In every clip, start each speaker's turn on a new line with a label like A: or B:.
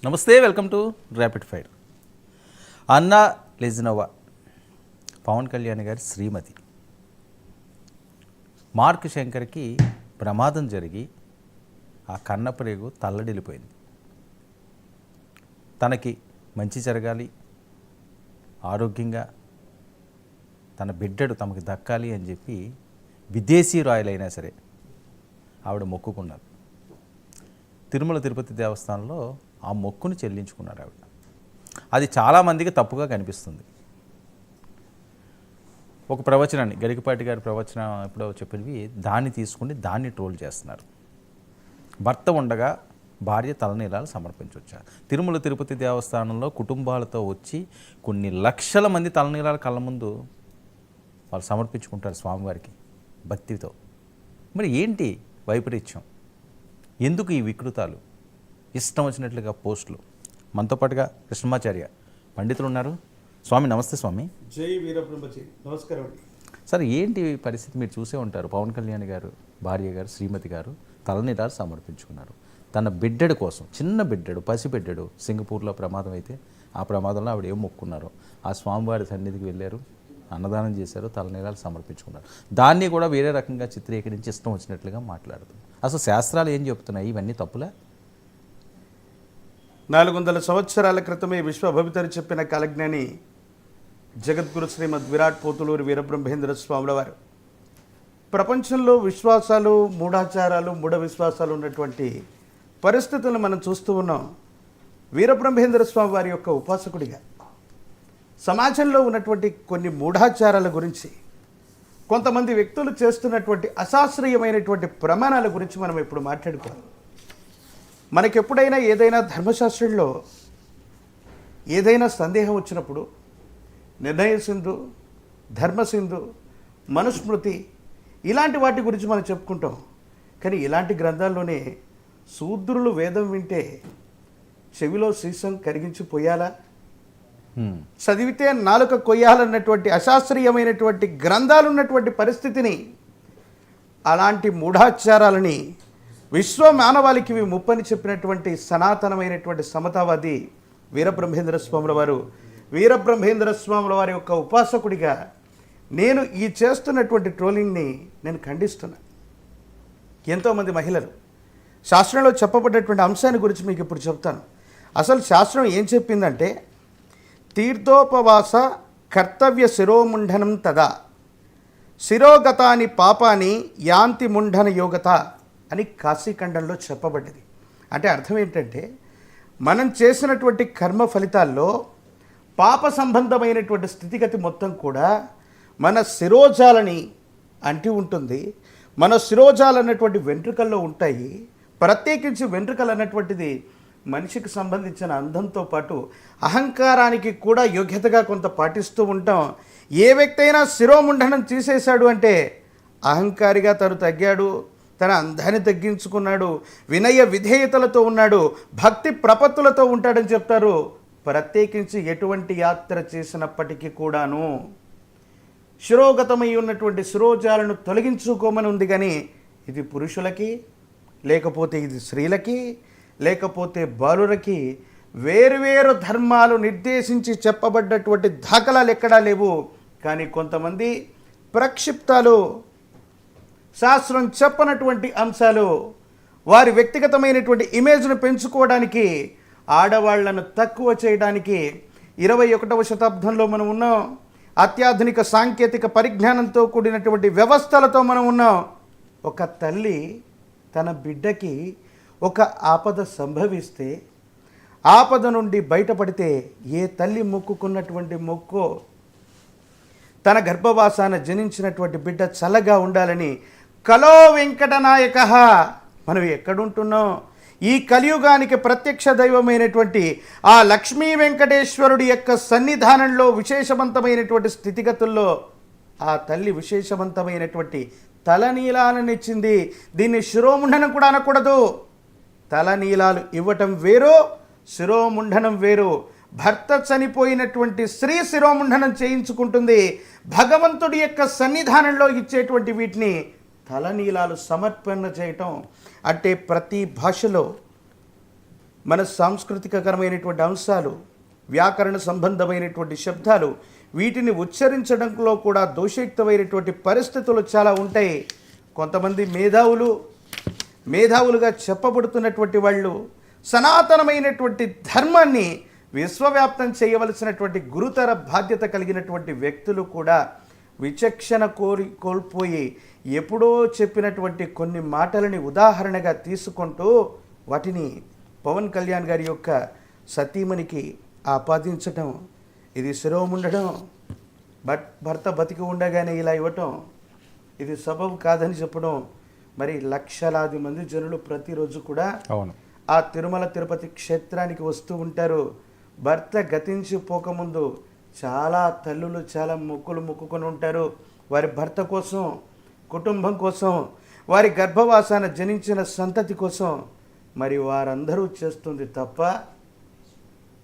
A: నమస్తే, welcome to rapid fire. Anna Lezhneva Pawan Kalyan గారి శ్రీమతి మార్క్ శంకర్కి ప్రమాదం జరిగి ఆ కన్నప్రేగు తల్లడిల్లిపోయింది. తనకి మంచి జరగాలి, ఆరోగ్యంగా తన బిడ్డడు తమకు దక్కాలి అని చెప్పి విదేశీ రాయలైనా సరే ఆవిడ మొక్కుకున్నారు. తిరుమల తిరుపతి దేవస్థానంలో ఆ మొక్కును చెల్లించుకున్నారు ఆవిడ. అది చాలామందికి తప్పుగా కనిపిస్తుంది. ఒక ప్రవచనాన్ని గరికపాటి గారి ప్రవచనం ఎప్పుడో చెప్పినవి దాన్ని తీసుకుని దాన్ని ట్రోల్ చేస్తున్నారు. భర్త ఉండగా భార్య తలనీలాలు సమర్పించవచ్చా? తిరుమల తిరుపతి దేవస్థానంలో కుటుంబాలతో వచ్చి కొన్ని లక్షల మంది తలనీలాల కళ్ళ ముందు వాళ్ళు సమర్పించుకుంటారు స్వామివారికి భక్తితో. మరి ఏంటి వైపరీత్యం? ఎందుకు ఈ వికృతాలు? ఇష్టం వచ్చినట్లుగా పోస్టులు. మనతో పాటుగా కృష్ణమాచార్య పండితులు ఉన్నారు. స్వామి నమస్తే. స్వామి
B: జై వీరబ్రహ్మజీ. నమస్కారం అండి.
A: సార్, ఏంటి పరిస్థితి? మీరు చూసే ఉంటారు. పవన్ కళ్యాణ్ గారు భార్య గారు శ్రీమతి గారు తలనీలాలు సమర్పించుకున్నారు. తన బిడ్డడు కోసం, చిన్న బిడ్డడు, పసిబిడ్డడు సింగపూర్లో ప్రమాదం అయితే ఆ ప్రమాదంలో ఆవిడ ఏం మొక్కున్నారో ఆ స్వామివారి సన్నిధికి వెళ్ళారు, అన్నదానం చేశారు, తలనీలాలు సమర్పించుకున్నారు. దాన్ని కూడా వేరే రకంగా చిత్రీకరించి ఇష్టం వచ్చినట్లుగా మాట్లాడుతుంది. అసలు శాస్త్రాలు ఏం చెప్తున్నాయి? ఇవన్నీ తప్పులే?
B: 400 సంవత్సరాల క్రితమే విశ్వభవితరు చెప్పిన కాలజ్ఞాని జగద్గురు శ్రీమద్ విరాట్ పోతులూరి వీరబ్రహ్మేంద్ర స్వాముల వారు ప్రపంచంలో విశ్వాసాలు, మూఢాచారాలు, మూఢ విశ్వాసాలు ఉన్నటువంటి పరిస్థితులను మనం చూస్తూ ఉన్నాం. వీరబ్రహ్మేంద్ర స్వామి వారి యొక్క ఉపాసకుడిగా సమాజంలో ఉన్నటువంటి కొన్ని మూఢాచారాల గురించి, కొంతమంది వ్యక్తులు చేస్తున్నటువంటి అశాస్త్రీయమైనటువంటి ప్రమాణాల గురించి మనం ఇప్పుడు మాట్లాడుకోవాలి. మనకెప్పుడైనా ఏదైనా ధర్మశాస్త్రంలో ఏదైనా సందేహం వచ్చినప్పుడు నిర్ణయ సింధు, ధర్మసింధు, మనుస్మృతి ఇలాంటి వాటి గురించి మనం చెప్పుకుంటాం. కానీ ఇలాంటి గ్రంథాల్లోనే శూద్రులు వేదం వింటే చెవిలో సీసం కరిగించిపోయాలా, చదివితే నాలుక కొయ్యాలన్నటువంటి అశాస్త్రీయమైనటువంటి గ్రంథాలు ఉన్నటువంటి పరిస్థితిని, అలాంటి మూఢాచారాలని విశ్వ మానవాళికి ముప్పని చెప్పినటువంటి సనాతనమైనటువంటి సమతావాది వీరబ్రహ్మేంద్ర స్వాముల వారు. వీరబ్రహ్మేంద్ర స్వాముల వారి యొక్క ఉపాసకుడిగా నేను ఈ చేస్తున్నటువంటి ట్రోలింగ్ని నేను ఖండిస్తున్నాను. ఎంతోమంది మహిళలు శాస్త్రంలో చెప్పబడ్డటువంటి అంశాన్ని గురించి మీకు ఇప్పుడు చెప్తాను. అసలు శాస్త్రం ఏం చెప్పిందంటే, తీర్థోపవాస కర్తవ్య శిరోముండనం తదా శిరోగతాని పాపాని యాంతి ముండన యోగత అని కాశీఖండంలో చెప్పబడ్డది. అంటే అర్థం ఏంటంటే, మనం చేసినటువంటి కర్మ ఫలితాల్లో పాప సంబంధమైనటువంటి స్థితిగతి మొత్తం కూడా మన శిరోజాలని అంటి ఉంటుంది. మన శిరోజాలు అన్నటువంటి వెంట్రుకల్లో ఉంటాయి. ప్రత్యేకించి వెంట్రుకలు అన్నటువంటిది మనిషికి సంబంధించిన అందంతో పాటు అహంకారానికి కూడా యోగ్యతగా కొంత పాటిస్తూ ఉంటాం. ఏ వ్యక్తి అయినా శిరోముండనం తీసేశాడు అంటే అహంకారిగా తను తగ్గాడు, తన అందాన్ని తగ్గించుకున్నాడు, వినయ విధేయతలతో ఉన్నాడు, భక్తి ప్రపత్తులతో ఉంటాడని చెప్తారు. ప్రత్యేకించి ఎటువంటి యాత్ర చేసినప్పటికీ కూడాను శిరోగతమై ఉన్నటువంటి శిరోజాలను తొలగించుకోమని ఉంది. కానీ ఇది పురుషులకి, లేకపోతే ఇది స్త్రీలకి, లేకపోతే బాలురకి వేరువేరు ధర్మాలు నిర్దేశించి చెప్పబడ్డటువంటి దాఖలాలు ఎక్కడా లేవు. కానీ కొంతమంది ప్రక్షిప్తాలు, శాస్త్రం చెప్పనటువంటి అంశాలు, వారి వ్యక్తిగతమైనటువంటి ఇమేజ్ను పెంచుకోవడానికి, ఆడవాళ్లను తక్కువ చేయడానికి 21వ శతాబ్దంలో మనం ఉన్నాం. అత్యాధునిక సాంకేతిక పరిజ్ఞానంతో కూడినటువంటి వ్యవస్థలతో మనం ఉన్నాం. ఒక తల్లి తన బిడ్డకి ఒక ఆపద సంభవిస్తే, ఆపద నుండి బయటపడితే ఏ తల్లి మొక్కుకున్నటువంటి మొక్కో, తన గర్భవాసాన జనించినటువంటి బిడ్డ చల్లగా ఉండాలని కలో వెంకటనాయక. మనం ఎక్కడుంటున్నాం? ఈ కలియుగానికి ప్రత్యక్ష దైవమైనటువంటి ఆ లక్ష్మీ వెంకటేశ్వరుడి యొక్క సన్నిధానంలో విశేషవంతమైనటువంటి స్థితిగతుల్లో ఆ తల్లి విశేషవంతమైనటువంటి తలనీలాలను ఇచ్చింది. దీన్ని శిరోముండనం కూడా అనకూడదు. తలనీలాలు ఇవ్వటం వేరు, శిరోముండనం వేరు. భర్త చనిపోయినటువంటి స్త్రీ శిరోముండనం చేయించుకుంటుంది. భగవంతుడి యొక్క సన్నిధానంలో ఇచ్చేటువంటి వీటిని తలనీలాలు సమర్పణ చేయటం అంటే ప్రతి భాషలో మన సాంస్కృతికకరమైనటువంటి అంశాలు, వ్యాకరణ సంబంధమైనటువంటి శబ్దాలు, వీటిని ఉచ్చరించడంలో కూడా దోషయుక్తమైనటువంటి పరిస్థితులు చాలా ఉంటాయి. కొంతమంది మేధావులుగా చెప్పబడుతున్నటువంటి వాళ్ళు సనాతనమైనటువంటి ధర్మాన్ని విశ్వవ్యాప్తం చేయవలసినటువంటి గురుతర బాధ్యత కలిగినటువంటి వ్యక్తులు కూడా విచక్షణ కోల్పోయి ఎప్పుడో చెప్పినటువంటి కొన్ని మాటలని ఉదాహరణగా తీసుకుంటూ వాటిని పవన్ కళ్యాణ్ గారి యొక్క సతీమణికి ఆపాదించటం, ఇది శిరోముండడం, భర్త బతికి ఉండగానే ఇలా ఇవ్వటం, ఇది సబబు కాదని చెప్పడం. మరి లక్షలాది మంది జనులు ప్రతిరోజు కూడా
A: అవును
B: ఆ తిరుమల తిరుపతి క్షేత్రానికి వస్తూ ఉంటారు. భర్త గతించిపోకముందు చాలా తల్లులు చాలా మొక్కుకొని ఉంటారు వారి భర్త కోసం, కుటుంబం కోసం, వారి గర్భవాసాన జనించిన సంతతి కోసం. మరి వారందరూ చేస్తుంది తప్ప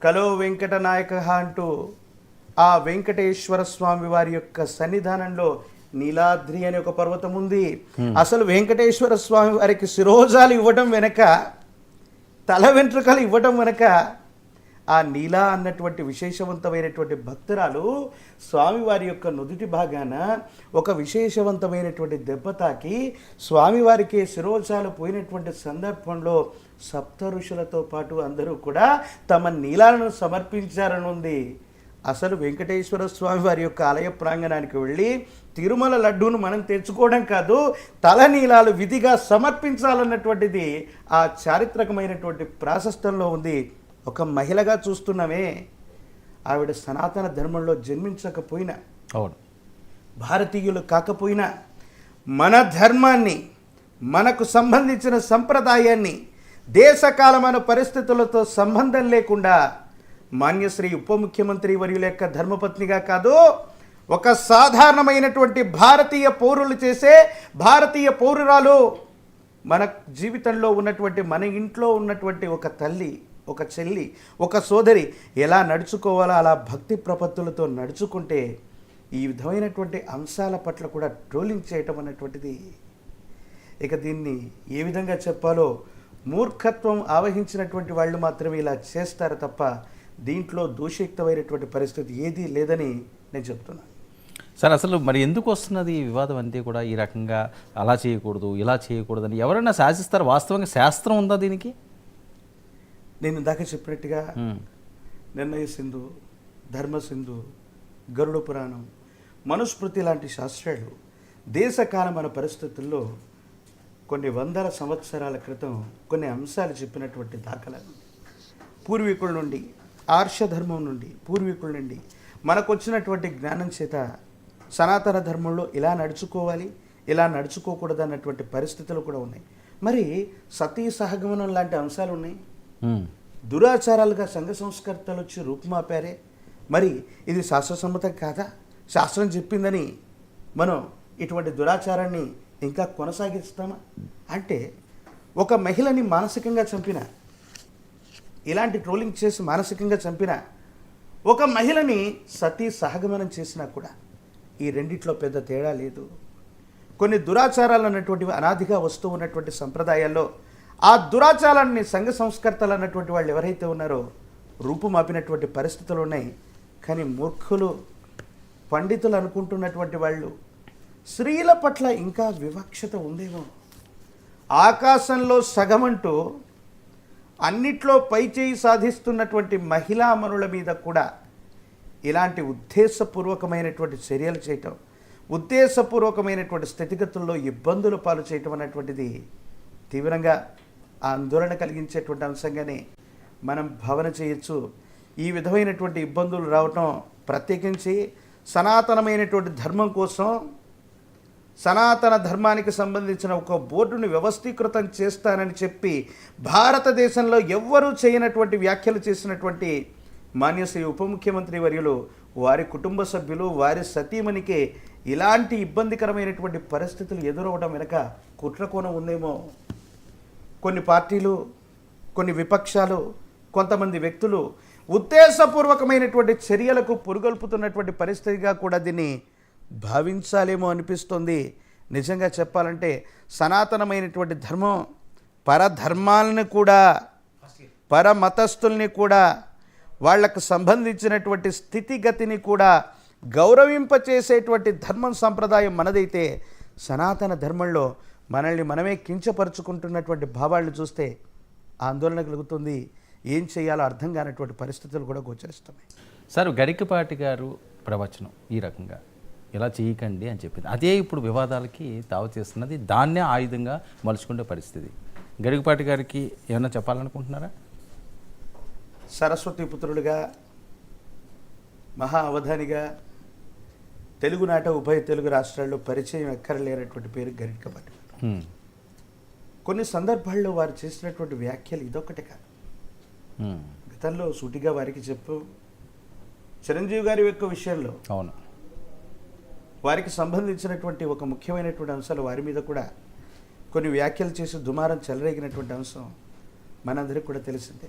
B: కలో వెంకట నాయక అంటూ ఆ వెంకటేశ్వర స్వామి వారి యొక్క సన్నిధానంలో నీలాద్రి అనే ఒక పర్వతం ఉంది. అసలు వెంకటేశ్వర స్వామి వారికి శిరోజాలు ఇవ్వడం వెనక, తల వెంట్రుకలు ఇవ్వడం వెనక ఆ నీలా అన్నటువంటి విశేషవంతమైనటువంటి భక్తురాలు స్వామివారి యొక్క నుదుటి భాగాన ఒక విశేషవంతమైనటువంటి దెబ్బ తాకి స్వామివారికి శిరోజాలు పోయినటువంటి సందర్భంలో సప్త ఋషులతో పాటు అందరూ కూడా తమ నీలాలను సమర్పించారని ఉంది. అసలు వెంకటేశ్వర స్వామి వారి యొక్క ఆలయ ప్రాంగణానికి వెళ్ళి తిరుమల లడ్డూను మనం తెచ్చుకోవడం కాదు, తలనీలాలు విధిగా సమర్పించాలన్నటువంటిది ఆ చారిత్రకమైనటువంటి ప్రాశస్త్యంలో ఉంది. ఒక మహిళగా చూస్తున్నామే, ఆవిడ సనాతన ధర్మంలో జన్మించకపోయినా,
A: అవును
B: భారతీయులు కాకపోయినా, మన ధర్మాన్ని, మనకు సంబంధించిన సంప్రదాయాన్ని దేశకాలమైన పరిస్థితులతో సంబంధం లేకుండా మాన్యశ్రీ ఉప ముఖ్యమంత్రి వర్యుల యొక్క ధర్మపత్నిగా కాదు, ఒక సాధారణమైనటువంటి భారతీయ పౌరులు చేసే, భారతీయ పౌరురాలు, మన జీవితంలో ఉన్నటువంటి, మన ఇంట్లో ఉన్నటువంటి ఒక తల్లి, ఒక చెల్లి, ఒక సోదరి ఎలా నడుచుకోవాలో అలా భక్తి ప్రపత్తులతో నడుచుకుంటే ఈ విధమైనటువంటి అంశాల పట్ల కూడా ట్రోలింగ్ చేయటం అన్నటువంటిది, ఇక దీన్ని ఏ విధంగా చెప్పాలో మూర్ఖత్వం ఆవహించినటువంటి వాళ్ళు మాత్రమే ఇలా చేస్తారు తప్ప దీంట్లో దోషయుక్తమైనటువంటి పరిస్థితి ఏదీ లేదని నేను చెప్తున్నాను.
A: సార్, అసలు మరి ఎందుకు వస్తున్నది ఈ వివాదం అంతే కూడా? ఈ రకంగా అలా చేయకూడదు, ఇలా చేయకూడదని ఎవరైనా శాసిస్తారు? వాస్తవంగా శాస్త్రం ఉందా దీనికి?
B: నేను ఇందాక చెప్పినట్టుగా నిర్ణయ సింధు, ధర్మ సింధు, గరుడ పురాణం, మనుస్మృతి లాంటి శాస్త్రాలు దేశకాలమైన పరిస్థితుల్లో కొన్ని వందల సంవత్సరాల క్రితం కొన్ని అంశాలు చెప్పినటువంటి దాఖలాలు పూర్వీకుల నుండి, ఆర్షధర్మం నుండి, పూర్వీకుల నుండి మనకు వచ్చినటువంటి జ్ఞానం చేత సనాతన ధర్మంలో ఇలా నడుచుకోవాలి, ఇలా నడుచుకోకూడదు అన్నటువంటి పరిస్థితులు కూడా ఉన్నాయి. మరి సతీ సహగమనం లాంటి అంశాలు ఉన్నాయి. దురాచారాలుగా సంఘ సంస్కర్తలు వచ్చి రూపుమాపారే. మరి ఇది శాస్త్రసమ్మతం కాదా? శాస్త్రం చెప్పిందని మనం ఇటువంటి దురాచారాన్ని ఇంకా కొనసాగిస్తామా? అంటే ఒక మహిళని మానసికంగా చంపిన, ఇలాంటి ట్రోలింగ్ చేసి మానసికంగా చంపిన ఒక మహిళని సతీ సహగమనం చేసినా కూడా ఈ రెండిట్లో పెద్ద తేడా లేదు. కొన్ని దురాచారాలు అన్నటువంటివి అనాదిగా వస్తూ ఉన్నటువంటి సంప్రదాయాల్లో ఆ దురాచారాన్ని సంఘ సంస్కర్తలు అన్నటువంటి వాళ్ళు ఎవరైతే ఉన్నారో రూపుమాపినటువంటి పరిస్థితులు ఉన్నాయి. కానీ మూర్ఖులు, పండితులు అనుకుంటున్నటువంటి వాళ్ళు స్త్రీల పట్ల ఇంకా వివక్షత ఉందేమో. ఆకాశంలో సగమంటూ అన్నిట్లో పైచేయి సాధిస్తున్నటువంటి మహిళామణుల మీద కూడా ఇలాంటి ఉద్దేశపూర్వకమైనటువంటి చర్యలు చేయటం, ఉద్దేశపూర్వకమైనటువంటి స్థితిగతుల్లో ఇబ్బందులు పాలు చేయటం అనేటువంటిది తీవ్రంగా ఆందోళన కలిగించేటువంటి అంశంగానే మనం భావన చేయొచ్చు. ఈ విధమైనటువంటి ఇబ్బందులు రావటం ప్రత్యేకించి సనాతనమైనటువంటి ధర్మం కోసం, సనాతన ధర్మానికి సంబంధించిన ఒక బోర్డును వ్యవస్థీకృతం చేస్తానని చెప్పి భారతదేశంలో ఎవ్వరూ చేయనటువంటి వ్యాఖ్యలు చేసినటువంటి మాన్యశ్రీ ఉప ముఖ్యమంత్రి వర్యులు, వారి కుటుంబ సభ్యులు, వారి సతీమణికి ఇలాంటి ఇబ్బందికరమైనటువంటి పరిస్థితులు ఎదురవడం వెనక కుట్రకోణం ఉందేమో. కొన్ని పార్టీలు, కొన్ని విపక్షాలు, కొంతమంది వ్యక్తులు ఉద్దేశపూర్వకమైనటువంటి చర్యలకు పురుగొల్పుతున్నటువంటి పరిస్థితిగా కూడా దీన్ని భావించాలేమో అనిపిస్తుంది. నిజంగా చెప్పాలంటే సనాతనమైనటువంటి ధర్మం పరధర్మాలను కూడా, పరమతస్థుల్ని కూడా వాళ్లకు సంబంధించినటువంటి స్థితిగతిని కూడా గౌరవింపచేసేటువంటి ధర్మం సంప్రదాయం మనదైతే సనాతన ధర్మంలో మనల్ని మనమే కించపరుచుకుంటున్నటువంటి భావాలను చూస్తే ఆందోళన కలుగుతుంది. ఏం చేయాలో అర్థం కానటువంటి పరిస్థితులు కూడా గోచరిస్తున్నాయి.
A: సార్, గరికపాటి గారు ప్రవచనం ఈ రకంగా ఇలా చేయకండి అని చెప్పింది, అదే ఇప్పుడు వివాదాలకి తావు చేస్తున్నది, దాన్నే ఆయుధంగా మలుచుకునే పరిస్థితి. గరికపాటి గారికి ఏమన్నా చెప్పాలనుకుంటున్నారా?
B: సరస్వతి పుత్రుడిగా, మహా అవధానిగా, తెలుగునాట ఉభయ తెలుగు రాష్ట్రాల్లో పరిచయం ఎక్కరలేనటువంటి పేరు గరికపాటి గారు. కొన్ని సందర్భాల్లో వారు చేసినటువంటి వ్యాఖ్యలు ఇదొక్కటే కాదు. గతంలో సూటిగా వారికి చెప్పు, చిరంజీవి గారి యొక్క విషయంలో
A: అవును,
B: వారికి సంబంధించినటువంటి ఒక ముఖ్యమైనటువంటి అంశాలు వారి మీద కూడా కొన్ని వ్యాఖ్యలు చేసి దుమారం చెలరేగినటువంటి అంశం మనందరికీ కూడా తెలిసిందే.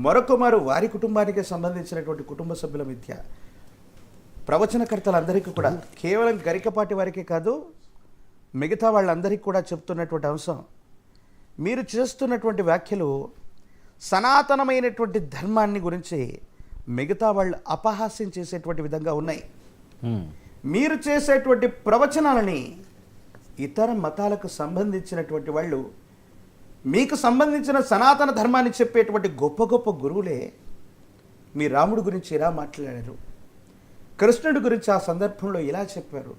B: మరొకమారు వారి కుటుంబానికి సంబంధించినటువంటి కుటుంబ సభ్యుల మధ్య ప్రవచనకర్తలందరికీ కూడా, కేవలం గరికపాటి వారికే కాదు మిగతా వాళ్ళందరికీ కూడా చెప్తున్నటువంటి అంశం, మీరు చేస్తున్నటువంటి వ్యాఖ్యలు సనాతనమైనటువంటి ధర్మాన్ని గురించి మిగతా వాళ్ళు అపహాస్యం చేసేటువంటి విధంగా ఉన్నాయి. మీరు చేసేటువంటి ప్రవచనాలని ఇతర మతాలకు సంబంధించినటువంటి వాళ్ళు, మీకు సంబంధించిన సనాతన ధర్మాన్ని చెప్పేటువంటి గొప్ప గొప్ప గురువులే మీ రాముడి గురించి ఇలా మాట్లాడారు, కృష్ణుడి గురించి ఆ సందర్భంలో ఇలా చెప్పారు,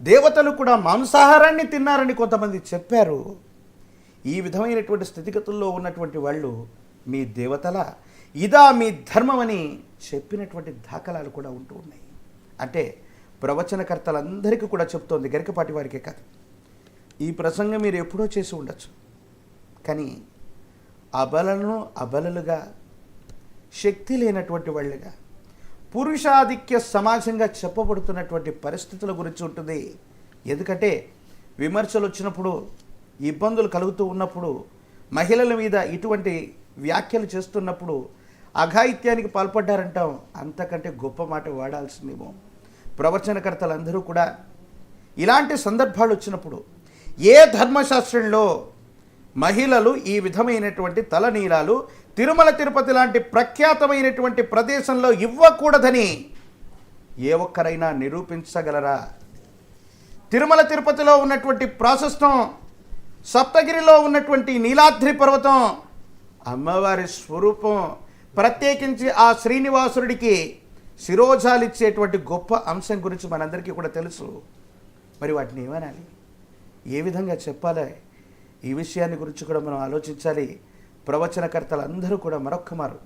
B: దేవతలు కూడా మాంసాహారాన్ని తిన్నారని కొంతమంది చెప్పారు. ఈ విధమైనటువంటి స్థితిగతుల్లో ఉన్నటువంటి వాళ్ళు మీ దేవతల, ఇదా మీ ధర్మం అని చెప్పినటువంటి దాఖలాలు కూడా ఉంటూ ఉన్నాయి. అంటే ప్రవచనకర్తలందరికీ కూడా చెప్తోంది, గరికపాటి వారికే కాదు. ఈ ప్రసంగం మీరు ఎప్పుడో చేసి ఉండొచ్చు, కానీ అబలను అబలలుగా, శక్తి లేనటువంటి వాళ్ళుగా, పురుషాధిక్య సమాజంగా చెప్పబడుతున్నటువంటి పరిస్థితుల గురించి ఉంటుంది. ఎందుకంటే విమర్శలు వచ్చినప్పుడు, ఇబ్బందులు కలుగుతూ ఉన్నప్పుడు, మహిళల మీద ఇటువంటి వ్యాఖ్యలు చేస్తున్నప్పుడు అఘాయిత్యానికి పాల్పడ్డారంటాం, అంతకంటే గొప్ప మాట వాడాల్సిందేమో. ప్రవచనకర్తలందరూ కూడా ఇలాంటి సందర్భాలు వచ్చినప్పుడు, ఏ ధర్మశాస్త్రంలో మహిళలు ఈ విధమైనటువంటి తలనీలాలు తిరుమల తిరుపతి లాంటి ప్రఖ్యాతమైనటువంటి ప్రదేశంలో ఇవ్వకూడదని ఏ ఒక్కరైనా నిరూపించగలరా? తిరుమల తిరుపతిలో ఉన్నటువంటి ప్రాశస్తం, సప్తగిరిలో ఉన్నటువంటి నీలాద్రి పర్వతం అమ్మవారి స్వరూపం, ప్రత్యేకించి ఆ శ్రీనివాసుడికి శిరోజాలిచ్చేటువంటి గొప్ప అంశం గురించి మనందరికీ కూడా తెలుసు. మరి వాటిని ఏమనాలి, ఏ విధంగా చెప్పాలి, ఈ విషయాన్ని గురించి కూడా మనం ఆలోచించాలి. ప్రవచనకర్తలందరూ కూడా మరొక్కమారు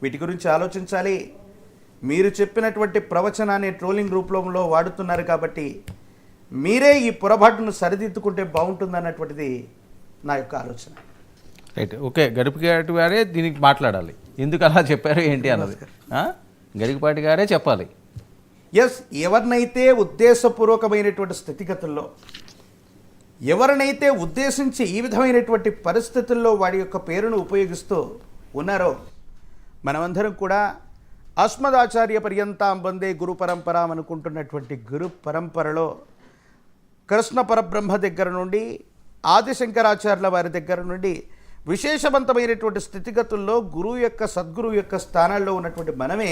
B: వీటి గురించి ఆలోచించాలి. మీరు చెప్పినటువంటి ప్రవచనాన్ని ట్రోలింగ్ రూపంలో వాడుతున్నారు కాబట్టి మీరే ఈ పొరపాటును సరిదిద్దుకుంటే బాగుంటుందన్నటువంటిది నా యొక్క ఆలోచన.
A: Right, okay. గరికపాటి గారే దీనికి మాట్లాడాలి, ఎందుకు అలా చెప్పారు ఏంటి అన్నది గరికపాటి గారే చెప్పాలి.
B: ఎస్, ఎవరినైతే ఉద్దేశపూర్వకమైనటువంటి స్థితిగతుల్లో, ఎవరినైతే ఉద్దేశించి ఈ విధమైనటువంటి పరిస్థితుల్లో వాడి యొక్క పేరును ఉపయోగిస్తూ ఉన్నారో, మనమందరం కూడా అస్మదాచార్య పర్యంతం వందే గురు పరంపర అనుకుంటున్నటువంటి గురు పరంపరలో కృష్ణ పరబ్రహ్మ దగ్గర నుండి ఆదిశంకరాచార్యుల వారి దగ్గర నుండి విశేషవంతమైనటువంటి స్థితిగతుల్లో గురువు యొక్క, సద్గురువు యొక్క స్థానాల్లో ఉన్నటువంటి మనమే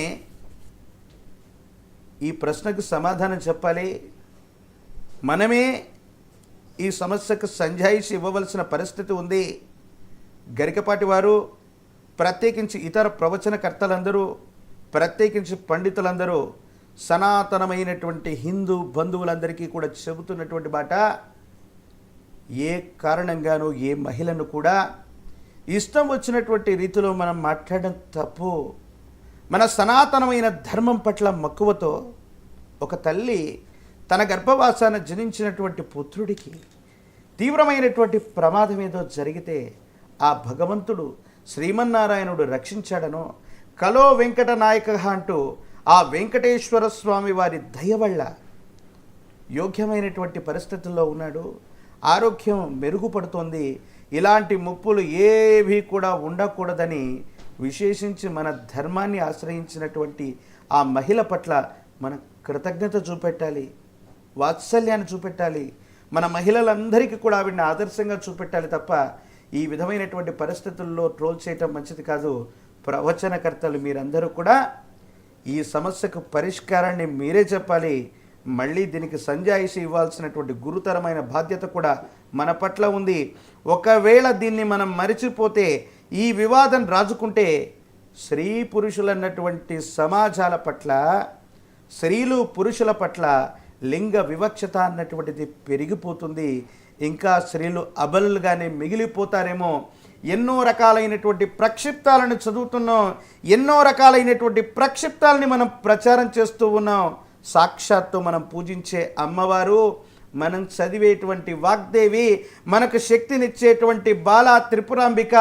B: ఈ ప్రశ్నకు సమాధానం చెప్పాలి. మనమే ఈ సమస్యకు సంజాయిషి ఇవ్వవలసిన పరిస్థితి ఉంది. గరికపాటి వారు, ప్రత్యేకించి ఇతర ప్రవచనకర్తలందరూ, ప్రత్యేకించి పండితులందరూ సనాతనమైనటువంటి హిందూ బంధువులందరికీ కూడా చెబుతున్నటువంటి మాట, ఏ కారణంగానూ ఏ మహిళను కూడా ఇష్టం వచ్చినటువంటి రీతిలో మనం మాట్లాడడం తప్పు. మన సనాతనమైన ధర్మం పట్ల మక్కువతో ఒక తల్లి తన గర్భవాసాన జనించినటువంటి పుత్రుడికి తీవ్రమైనటువంటి ప్రమాదం ఏదో జరిగితే ఆ భగవంతుడు శ్రీమన్నారాయణుడు రక్షించాడనో, కలో వెంకట నాయక అంటూ ఆ వెంకటేశ్వర స్వామి వారి దయ వల్ల యోగ్యమైనటువంటి పరిస్థితుల్లో ఉన్నాడు, ఆరోగ్యం మెరుగుపడుతోంది. ఇలాంటి ముప్పులు ఏవి కూడా ఉండకూడదని విశేషించి మన ధర్మాన్ని ఆశ్రయించినటువంటి ఆ మహిళ పట్ల మన కృతజ్ఞత చూపెట్టాలి, వాత్సల్యాన్ని చూపెట్టాలి. మన మహిళలందరికీ కూడా ఆవిడని ఆదర్శంగా చూపెట్టాలి తప్ప ఈ విధమైనటువంటి పరిస్థితుల్లో ట్రోల్ చేయటం మంచిది కాదు. ప్రవచనకర్తలు మీరందరూ కూడా ఈ సమస్యకు పరిష్కారాన్ని మీరే చెప్పాలి. మళ్ళీ దీనికి సంజాయిషి ఇవ్వాల్సినటువంటి గురుతరమైన బాధ్యత కూడా మన పట్ల ఉంది. ఒకవేళ దీన్ని మనం మరిచిపోతే, ఈ వివాదం రాజుకుంటే స్త్రీ పురుషులన్నటువంటి సమాజాల పట్ల, స్త్రీలు పురుషుల పట్ల లింగ వివక్షత అన్నటువంటిది పెరిగిపోతుంది. ఇంకా స్త్రీలు అబలులుగానే మిగిలిపోతారేమో. ఎన్నో రకాలైనటువంటి ప్రక్షిప్తాలను చదువుతున్నాం, ఎన్నో రకాలైనటువంటి ప్రక్షిప్తాలని మనం ప్రచారం చేస్తూ ఉన్నాం. సాక్షాత్తు మనం పూజించే అమ్మవారు, మనం చదివేటువంటి వాగ్దేవి, మనకు శక్తినిచ్చేటువంటి బాలా త్రిపురాంబిక,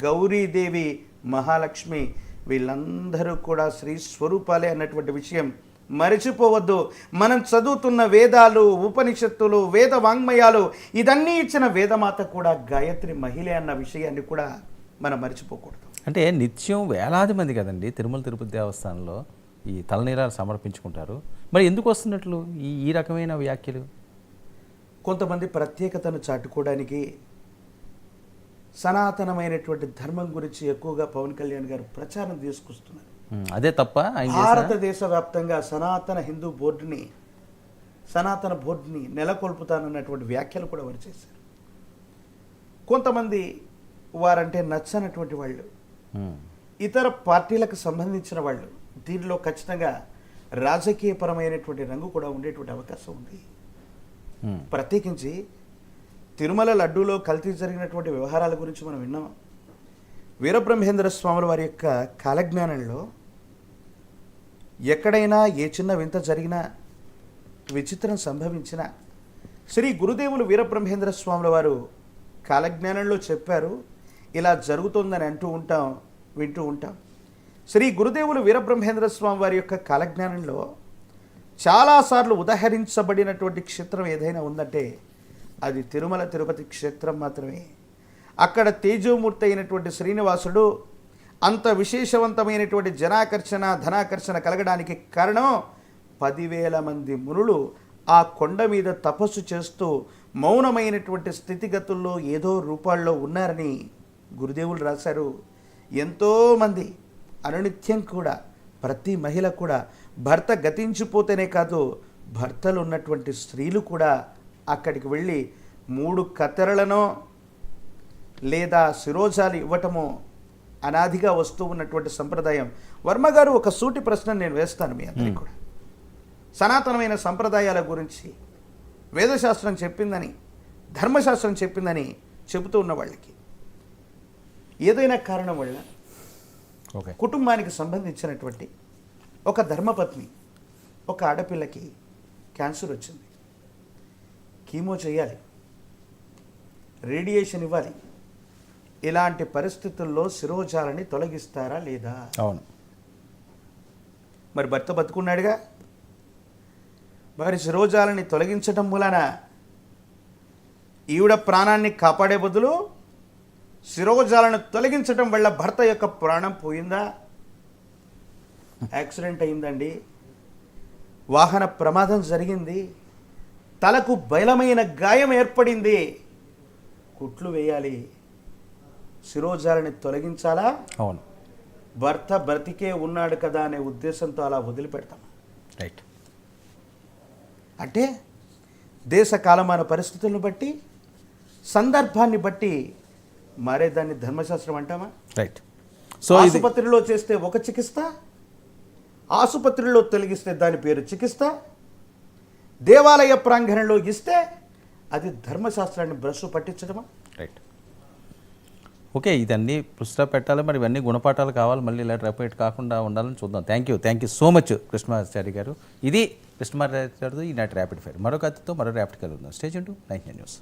B: గౌరీదేవి, మహాలక్ష్మి, వీళ్ళందరూ కూడా శ్రీ స్వరూపాలే అన్నటువంటి విషయం మరిచిపోవద్దు. మనం చదువుతున్న వేదాలు, ఉపనిషత్తులు, వేద వాంగ్మయాలు, ఇదన్నీ ఇచ్చిన వేదమాత కూడా గాయత్రి మహిళ అన్న విషయాన్ని కూడా మనం మరిచిపోకూడదు.
A: అంటే నిత్యం వేలాది మంది కదండి తిరుమల తిరుపతి దేవస్థానంలో ఈ తలనీలాలు సమర్పించుకుంటారు. మరి ఎందుకు వస్తున్నట్లు ఈ రకమైన వ్యాఖ్యలు?
B: కొంతమంది ప్రత్యేకతను చాటుకోవడానికి, సనాతనమైనటువంటి ధర్మం గురించి ఎక్కువగా పవన్ కళ్యాణ్ గారు ప్రచారం తీసుకొస్తున్నారు.
A: అదే తప్ప
B: భారతదేశ వ్యాప్తంగా సనాతన హిందూ బోర్డుని, సనాతన బోర్డుని నెలకొల్పుతానన్నటువంటి వ్యాఖ్యలు కూడా వారు చేశారు. కొంతమంది వారంటే నచ్చనటువంటి వాళ్ళు, ఇతర పార్టీలకు సంబంధించిన వాళ్ళు, దీనిలో ఖచ్చితంగా రాజకీయపరమైనటువంటి రంగు కూడా ఉండేటువంటి అవకాశం ఉంది. ప్రత్యేకించి తిరుమల లడ్డూలో కల్తీ జరిగినటువంటి వ్యవహారాల గురించి మనం విన్నాం. వీరబ్రహ్మేంద్ర స్వాముల వారి యొక్క కాలజ్ఞానంలో ఎక్కడైనా ఏ చిన్న వింత జరిగినా, విచిత్రం సంభవించినా, శ్రీ గురుదేవులు వీరబ్రహ్మేంద్ర స్వాముల వారు కాలజ్ఞానంలో చెప్పారు, ఇలా జరుగుతుందని అంటూ ఉంటాం, వింటూ ఉంటాం. శ్రీ గురుదేవులు వీరబ్రహ్మేంద్ర స్వామి వారి యొక్క కాలజ్ఞానంలో చాలాసార్లు ఉదహరించబడినటువంటి క్షేత్రం ఏదైనా ఉందంటే అది తిరుమల తిరుపతి క్షేత్రం మాత్రమే. అక్కడ తేజోమూర్తి అయినటువంటి శ్రీనివాసుడు అంత విశేషవంతమైనటువంటి జనాకర్షణ, ధనాకర్షణ కలగడానికి కారణం 10,000 మంది మునులు ఆ కొండ మీద తపస్సు చేస్తూ మౌనమైనటువంటి స్థితిగతుల్లో ఏదో రూపాల్లో ఉన్నారని గురుదేవులు రాశారు. ఎంతోమంది అనునిత్యం కూడా, ప్రతి మహిళ కూడా భర్త గతించిపోతేనే కాదు, భర్తలు ఉన్నటువంటి స్త్రీలు కూడా అక్కడికి వెళ్ళి 3 కత్తెరలనో లేదా శిరోజాలు ఇవ్వటమో అనాదిగా వస్తూ ఉన్నటువంటి సంప్రదాయం. వర్మ గారు, ఒక సూటి ప్రశ్న నేను వేస్తాను మీ అందరికీ కూడా. సనాతనమైన సంప్రదాయాల గురించి వేదశాస్త్రం చెప్పిందని, ధర్మశాస్త్రం చెప్పిందని చెబుతూ ఉన్న వాళ్ళకి ఏదైనా కారణం వల్ల కుటుంబానికి సంబంధించినటువంటి ఒక ధర్మపత్ని, ఒక ఆడపిల్లకి క్యాన్సర్ వచ్చింది, కీమో చేయాలి, రేడియేషన్ ఇవ్వాలి. ఇలాంటి పరిస్థితుల్లో శిరోజాలని తొలగిస్తారా లేదా?
A: అవును.
B: మరి భర్త బతుకున్నాడుగా, మరి శిరోజాలని తొలగించటం మూలన ఈవిడ ప్రాణాన్ని కాపాడే బదులు శిరోజాలను తొలగించటం వల్ల భర్త యొక్క ప్రాణం పోయిందా? యాక్సిడెంట్ అయిందండి, వాహన ప్రమాదం జరిగింది, తలకు బలమైన గాయం ఏర్పడింది, కుట్లు వేయాలి, శిరోజాలని తొలగించాలా?
A: అవును.
B: భర్త బ్రతికే ఉన్నాడు కదా అనే ఉద్దేశంతో అలా వదిలిపెడతాం.
A: రైట్.
B: అంటే దేశ కాలమాన పరిస్థితులను బట్టి, సందర్భాన్ని బట్టి మారేదాన్ని ధర్మశాస్త్రం అంటామా?
A: రైట్. సో
B: ఆసుపత్రిలో చేస్తే ఒక చికిత్స, ఆసుపత్రిలో తొలగిస్తే దాని పేరు చికిత్స, దేవాలయ ప్రాంగణంలో ఇస్తే అది ధర్మశాస్త్రాన్ని బ్రష్ పట్టించడమా?
A: రైట్. ఓకే, ఇదన్నీ పుస్తకాలు పెట్టాలి, మరి ఇవన్నీ గుణపాఠాలు కావాలి, మళ్ళీ ఇలా రిపీట్ కాకుండా ఉండాలని చూద్దాం. Thank you so much Krishnamachari గారు. ఇది కృష్ణమాచారి గారు ఈనాటి ర్యాపిడ్ ఫైర్. మరొక అతిథితో మరో ర్యాపిడ్ కలుగుతాం. Stage 2 99 news.